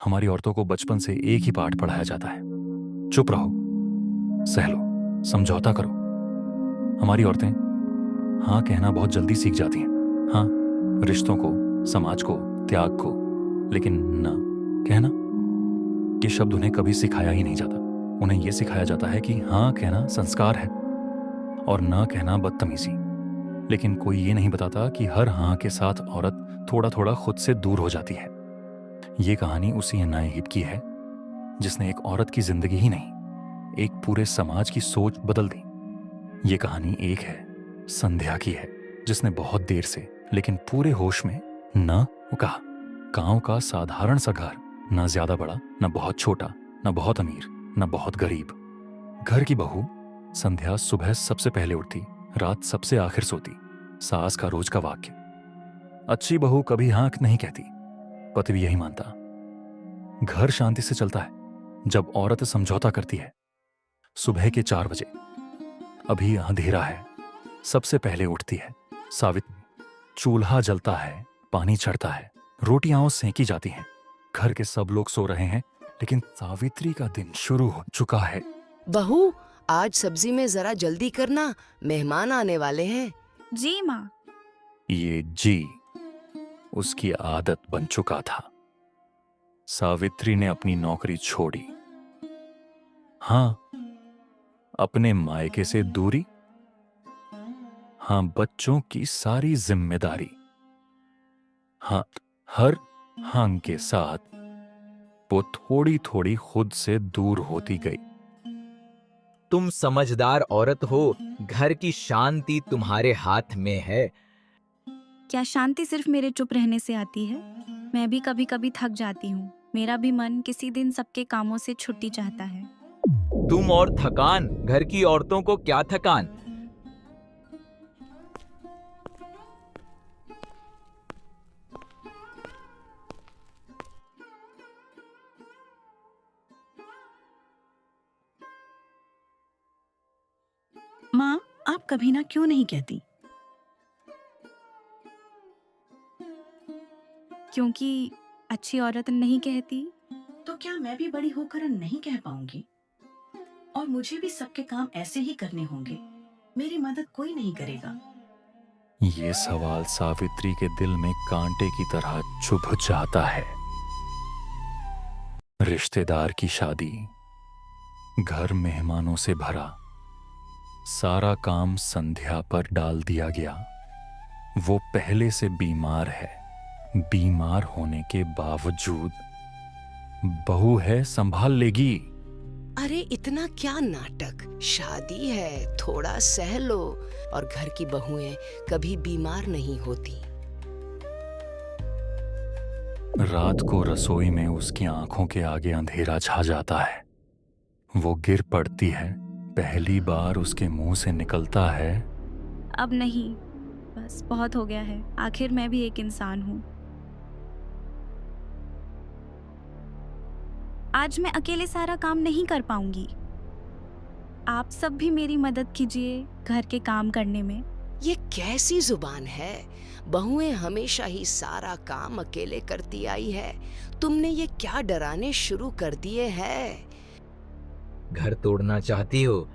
हमारी औरतों को बचपन से एक ही पाठ पढ़ाया जाता है, चुप रहो, सह लो, समझौता करो। हमारी औरतें हाँ कहना बहुत जल्दी सीख जाती हैं। हाँ, रिश्तों को, समाज को, त्याग को, लेकिन ना कहना, ये शब्द उन्हें कभी सिखाया ही नहीं जाता। उन्हें यह सिखाया जाता है कि हाँ कहना संस्कार है और ना कहना बदतमीजी। लेकिन कोई ये नहीं बताता कि हर हाँ के साथ औरत थोड़ा थोड़ा खुद से दूर हो जाती है। ये कहानी उसी अन्याय हिप की है जिसने एक औरत की जिंदगी ही नहीं, एक पूरे समाज की सोच बदल दी। ये कहानी एक है संध्या की है, जिसने बहुत देर से लेकिन पूरे होश में न कहा। गांव का साधारण सा घर, ना ज्यादा बड़ा, ना बहुत छोटा, ना बहुत अमीर, ना बहुत गरीब। घर की बहू संध्या सुबह सबसे पहले उठती, रात सबसे आखिर सोती। सास का रोज का वाक्य, अच्छी बहू कभी हाँ नहीं कहती। पति भी यही मानता। घर शांति से चलता है जब औरत समझौता करती है। सुबह के 4 बजे, अभी अंधेरा है, सबसे पहले उठती है सावित्री। चूल्हा जलता है, पानी चढ़ता है, रोटियां सेंकी जाती हैं। घर के सब लोग सो रहे हैं, लेकिन सावित्री का दिन शुरू हो चुका है। बहू, आज सब्जी में जरा जल्दी करना, मेहमान आने वाले हैं। जी माँ। ये जी उसकी आदत बन चुका था। सावित्री ने अपनी नौकरी छोड़ी। हाँ, अपने मायके से दूरी। हाँ, बच्चों की सारी जिम्मेदारी। हाँ, हर हाँ के साथ वो थोड़ी थोड़ी खुद से दूर होती गई। तुम समझदार औरत हो, घर की शांति तुम्हारे हाथ में है। क्या शांति सिर्फ मेरे चुप रहने से आती है? मैं भी कभी कभी थक जाती हूँ। मेरा भी मन किसी दिन सबके कामों से छुट्टी चाहता है। तुम और थकान, घर की औरतों को क्या थकान। माँ, आप कभी ना क्यों नहीं कहती? क्योंकि अच्छी औरत नहीं कहती। तो क्या मैं भी बड़ी होकर नहीं कह पाऊंगी? और मुझे भी सबके काम ऐसे ही करने होंगे, मेरी मदद कोई नहीं करेगा। ये सवाल सावित्री के दिल में कांटे की तरह चुभ जाता है। रिश्तेदार की शादी, घर मेहमानों से भरा, सारा काम संध्या पर डाल दिया गया। वो पहले से बीमार है, बीमार होने के बावजूद बहू है, संभाल लेगी। अरे इतना क्या नाटक, शादी है, थोड़ा सह लो। और घर की बहुएं कभी बीमार नहीं होती। रात को रसोई में उसकी आंखों के आगे अंधेरा छा जाता है। वो गिर पड़ती है, पहली बार उसके मुंह से निकलता है, अब नहीं, बस बहुत हो गया है। आखिर मैं भी एक इंसान हूँ। आज मैं अकेले सारा काम नहीं कर पाऊंगी। आप सब भी मेरी मदद कीजिए घर के काम करने में। ये कैसी जुबान है? बहुएं हमेशा ही सारा काम अकेले करती आई है। तुमने ये क्या डराने शुरू कर दिए हैं? घर तोड़ना चाहती हो?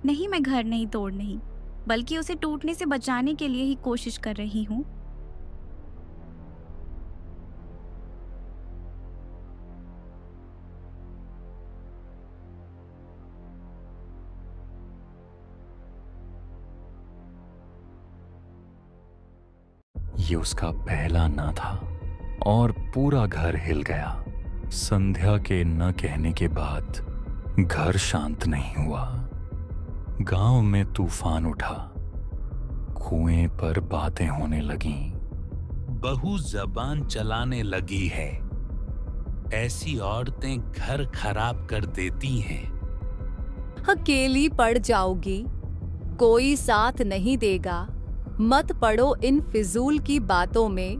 नहीं, मैं घर नहीं तोड़ नहीं, बल्कि उसे टूटने से बचाने के लिए ही कोशिश कर रही हूँ। ये उसका पहला ना था और पूरा घर हिल गया। संध्या के न कहने के बाद घर शांत नहीं हुआ। गांव में तूफान उठा, कुएं पर बातें होने लगीं। बहू जबान चलाने लगी है, ऐसी औरतें घर खराब कर देती हैं। अकेली पड़ जाओगी, कोई साथ नहीं देगा, मत पड़ो इन फिजूल की बातों में।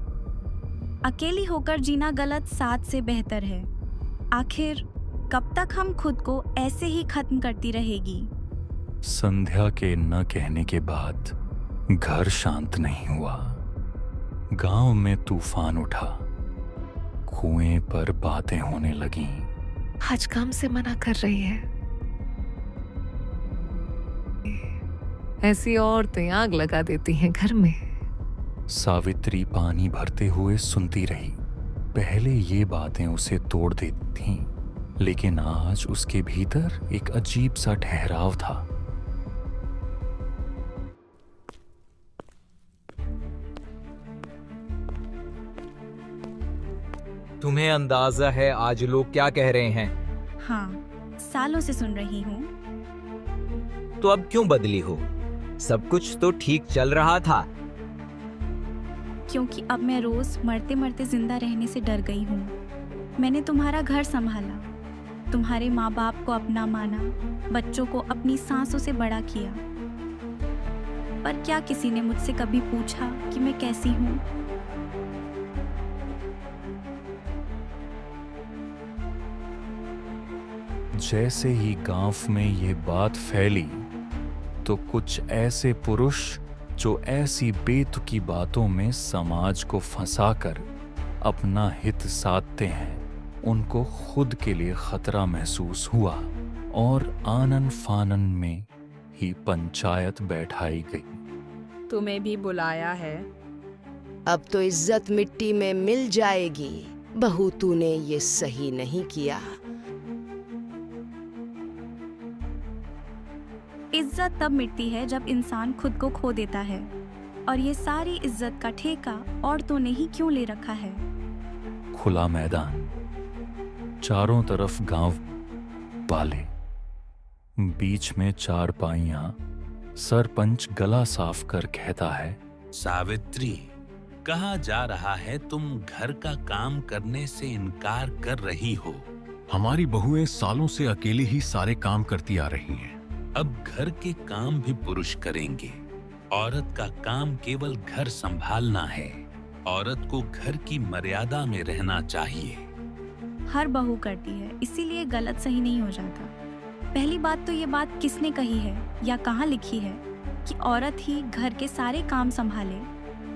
अकेली होकर जीना गलत, साथ से बेहतर है। आखिर कब तक हम खुद को ऐसे ही खत्म करती रहेगी? संध्या के न कहने के बाद घर शांत नहीं हुआ। गांव में तूफान उठा, कुएं पर बातें होने लगीं। आज काम से मना कर रही है। ऐसी औरतें आग लगा देती हैं घर में। सावित्री पानी भरते हुए सुनती रही। पहले ये बातें उसे तोड़ देती थीं, लेकिन आज उसके भीतर एक अजीब सा ठहराव था। तुम्हें अंदाजा है आज लोग क्या कह रहे हैं? हाँ, सालों से सुन रही हूँ। तो अब क्यों बदली हो? सब कुछ तो ठीक चल रहा था। क्योंकि अब मैं रोज मरते मरते जिंदा रहने से डर गई हूँ। मैंने तुम्हारा घर संभाला, तुम्हारे माँ बाप को अपना माना, बच्चों को अपनी सांसों से बड़ा किया। पर क्या किसी ने मुझसे कभी पूछा कि मैं कैसी हूँ? जैसे ही गांव में ये बात फैली तो कुछ ऐसे पुरुष जो ऐसी बेतुकी बातों में समाज को फंसाकर अपना हित साधते हैं, उनको खुद के लिए खतरा महसूस हुआ और आनन फानन में ही पंचायत बैठाई गई। तुम्हें भी बुलाया है? अब तो इज्जत मिट्टी में मिल जाएगी। बहू, तूने ये सही नहीं किया। इज्जत तब मिटती है जब इंसान खुद को खो देता है, और ये सारी इज्जत का ठेका औरतों ने ही क्यों ले रखा है? खुला मैदान, चारों तरफ गांव वाले, बीच में चारपाइयां। सरपंच गला साफ कर कहता है, सावित्री, कहा जा रहा है तुम घर का काम करने से इनकार कर रही हो। हमारी बहुएं सालों से अकेली ही सारे काम करती आ रही हैं। अब घर के काम भी पुरुष करेंगे। औरत का काम केवल घर संभालना है। औरत को घर की मर्यादा में रहना चाहिए। हर बहू करती है, इसीलिए गलत सही नहीं हो जाता। पहली बात तो ये बात किसने कही है या कहाँ लिखी है कि औरत ही घर के सारे काम संभाले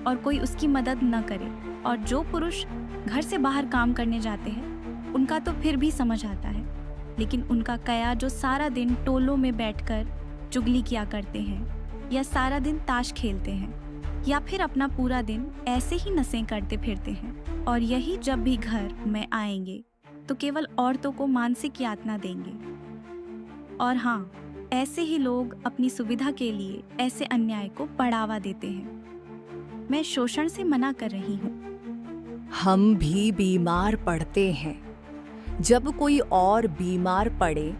और कोई उसकी मदद न करे? और जो पुरुष घर से बाहर काम करने जाते हैं उनका तो फिर भी समझ आता है, लेकिन उनका कया जो सारा दिन टोलों में बैठकर चुगली किया करते हैं, या सारा दिन ताश खेलते हैं, या फिर अपना पूरा दिन ऐसे ही नशें करते फिरते हैं, और यही जब भी घर में आएंगे तो केवल औरतों को मानसिक यातना देंगे। और हाँ, ऐसे ही लोग अपनी सुविधा के लिए ऐसे अन्याय को बढ़ावा देते हैं। मैं शोषण से मना कर रही हूँ। हम भी बीमार पड़ते हैं। जब कोई और बीमार पड़े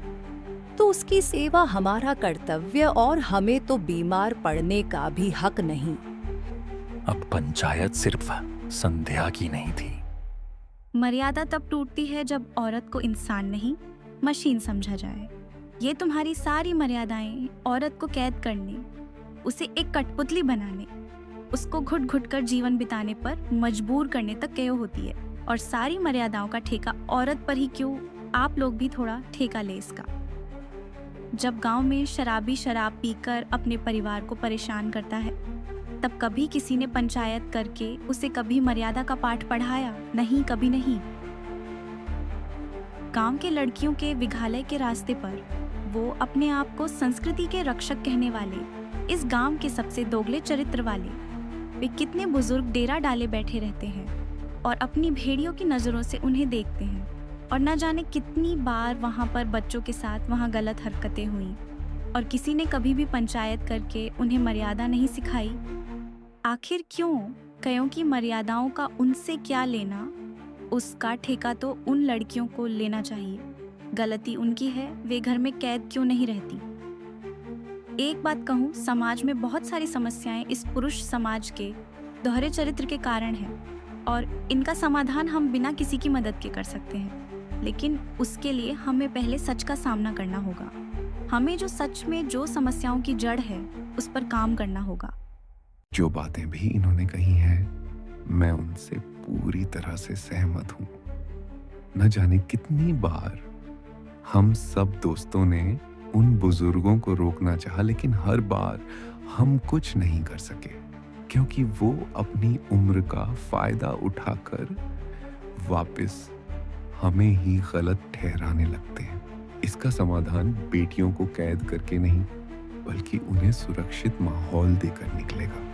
तो उसकी सेवा हमारा कर्तव्य, और हमें तो बीमार पड़ने का भी हक नहीं। अब पंचायत सिर्फ संध्या की नहीं थी। मर्यादा तब टूटती है जब औरत को इंसान नहीं, मशीन समझा जाए। ये तुम्हारी सारी मर्यादाएं औरत को कैद करने, उसे एक कठपुतली बनाने, उसको घुट घुट कर जीवन बिताने पर मजबूर करने तक क्यों होती है? और सारी मर्यादाओं का ठेका औरत पर ही क्यों? आप लोग भी थोड़ा ठेका ले इसका। जब गांव में शराबी शराब पीकर अपने परिवार को परेशान करता है, तब कभी किसी ने पंचायत करके उसे कभी मर्यादा का पाठ पढ़ाया? नहीं, कभी नहीं। गांव के लड़कियों के विघालय के रास्ते पर वो अपने आप को संस्कृति के रक्षक कहने वाले, इस गांव के सबसे दोगले चरित्र वाले, वे कितने बुजुर्ग डेरा डाले बैठे रहते हैं और अपनी भेड़ियों की नजरों से उन्हें देखते हैं, और न जाने कितनी बार वहां पर बच्चों के साथ वहां गलत हरकतें हुई, और किसी ने कभी भी पंचायत करके उन्हें मर्यादा नहीं सिखाई। आखिर क्यों? कयों की मर्यादाओं का उनसे क्या लेना? उसका ठेका तो उन लड़कियों को लेना चाहिए। गलती उनकी है, वे घर में कैद क्यों नहीं रहती? एक बात कहूँ, समाज में बहुत सारी समस्याएं इस पुरुष समाज के दोहरे चरित्र के कारण हैं, और इनका समाधान हम बिना किसी की मदद के कर सकते हैं। लेकिन उसके लिए हमें पहले सच का सामना करना होगा। हमें जो सच में जो समस्याओं की जड़ है उस पर काम करना होगा। जो बातें भी इन्होंने कही हैं, मैं उनसे पूरी तरह से सहमत हूं। न जाने कितनी बार हम सब दोस्तों ने उन बुजुर्गों को रोकना चाहा, लेकिन हर बार हम कुछ नहीं कर सके, क्योंकि वो अपनी उम्र का फायदा उठाकर वापस हमें ही गलत ठहराने लगते हैं। इसका समाधान बेटियों को कैद करके नहीं, बल्कि उन्हें सुरक्षित माहौल देकर निकलेगा।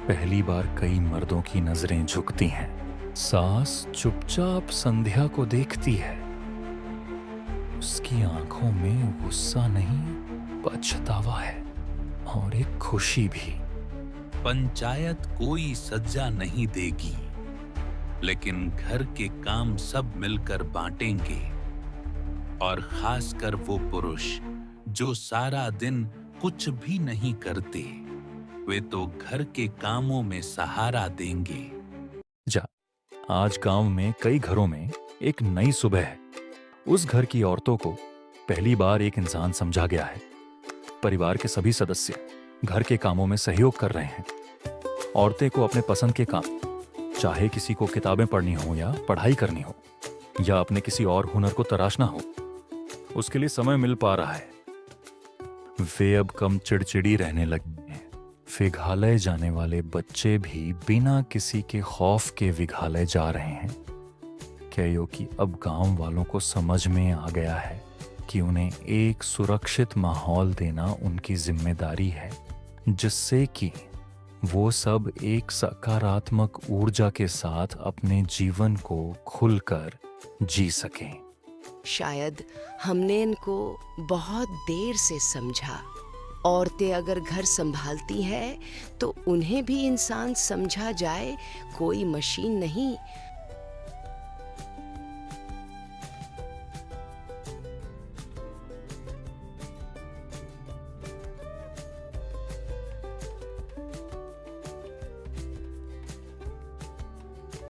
पहली बार कई मर्दों की नजरें झुकती हैं। सास चुपचाप संध्या को देखती है। उसकी आंखों में गुस्सा नहीं, पछतावा है और एक खुशी भी। पंचायत कोई सजा नहीं देगी, लेकिन घर के काम सब मिलकर बांटेंगे। और खासकर वो पुरुष जो सारा दिन कुछ भी नहीं करते, वे तो घर के कामों में सहारा देंगे। जा, आज गांव में कई घरों में एक नई सुबह है। उस घर की औरतों को पहली बार एक इंसान समझा गया है। परिवार के सभी सदस्य घर के कामों में सहयोग कर रहे हैं। औरतें को अपने पसंद के काम, चाहे किसी को किताबें पढ़नी हो या पढ़ाई करनी हो या अपने किसी और हुनर को तराशना हो, उसके लिए समय मिल पा रहा है। वे अब कम चिड़चिड़ी रहने लगे हैं। विघालय जाने वाले बच्चे भी बिना किसी के खौफ के विघालय जा रहे हैं, क्योंकि अब गांव वालों को समझ में आ गया है कि उन्हें एक सुरक्षित माहौल देना उनकी जिम्मेदारी है, जिससे कि वो सब एक सकारात्मक ऊर्जा के साथ अपने जीवन को खुलकर जी सकें। शायद हमने इनको बहुत देर से समझा। औरतें अगर घर संभालती हैं तो उन्हें भी इंसान समझा जाए, कोई मशीन नहीं।